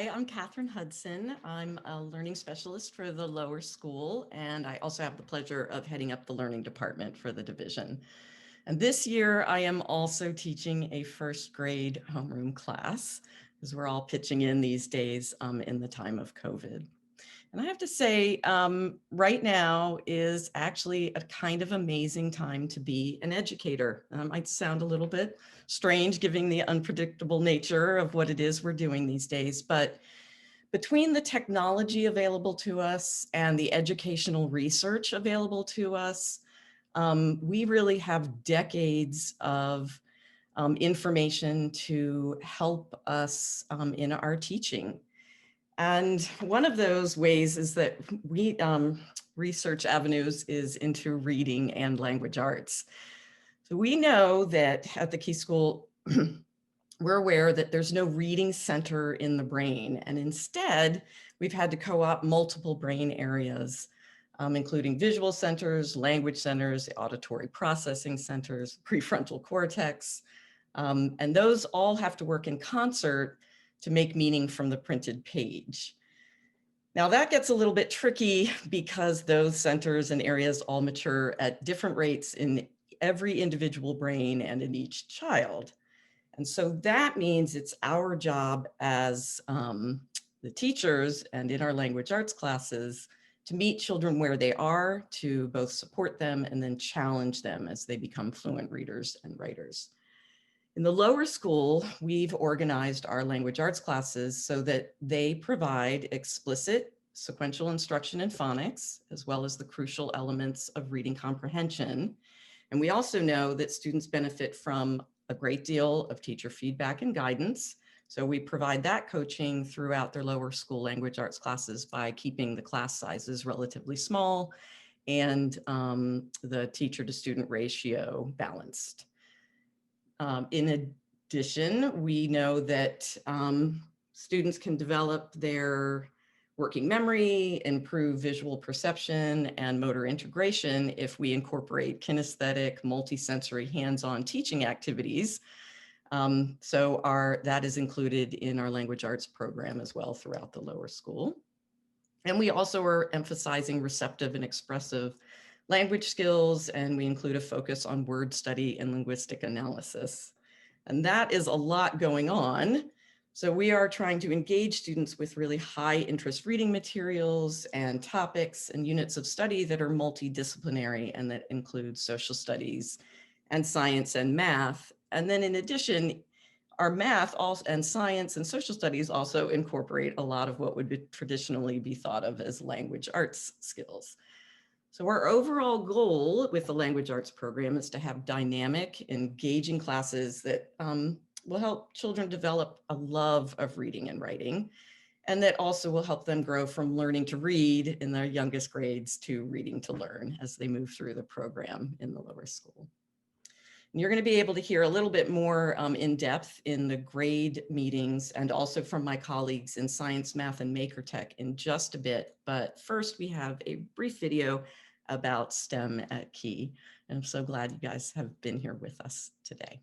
Hi, I'm Catherine Hudson. I'm a learning specialist for the lower school, and I also have the pleasure of heading up the learning department for the division. And this year, I am also teaching a first grade homeroom class, because we're all pitching in these days in the time of COVID. And I have to say, right now is actually a kind of amazing time to be an educator. It might sound a little bit strange, given the unpredictable nature of what it is we're doing these days, but between the technology available to us and the educational research available to us, we really have decades of information to help us in our teaching. And one of those ways is that we research avenues is into reading and language arts. So we know that at the Key School, we're aware that there's no reading center in the brain. And instead, we've had to co-opt multiple brain areas, including visual centers, language centers, auditory processing centers, prefrontal cortex. And those all have to work in concert to make meaning from the printed page. Now that gets a little bit tricky because those centers and areas all mature at different rates in every individual brain and in each child. And so that means it's our job as the teachers and in our language arts classes to meet children where they are, to both support them and then challenge them as they become fluent readers and writers. In the lower school, we've organized our language arts classes so that they provide explicit sequential instruction in phonics, as well as the crucial elements of reading comprehension. And we also know that students benefit from a great deal of teacher feedback and guidance. So we provide that coaching throughout their lower school language arts classes by keeping the class sizes relatively small and the teacher to student ratio balanced. In addition, we know that students can develop their working memory, improve visual perception and motor integration if we incorporate kinesthetic, multisensory, hands-on teaching activities. So that is included in our language arts program as well throughout the lower school. And we also are emphasizing receptive and expressive language skills, and we include a focus on word study and linguistic analysis. And that is a lot going on. So we are trying to engage students with really high interest reading materials and topics and units of study that are multidisciplinary and that include social studies and science and math. And then in addition, our math also, and science and social studies also incorporate a lot of what would traditionally be thought of as language arts skills. So our overall goal with the language arts program is to have dynamic, engaging classes that will help children develop a love of reading and writing, and that also will help them grow from learning to read in their youngest grades to reading to learn as they move through the program in the lower school. And you're going to be able to hear a little bit more in depth in the grade meetings and also from my colleagues in science, math, and maker tech in just a bit. But first, we have a brief video about STEM at Key. And I'm so glad you guys have been here with us today.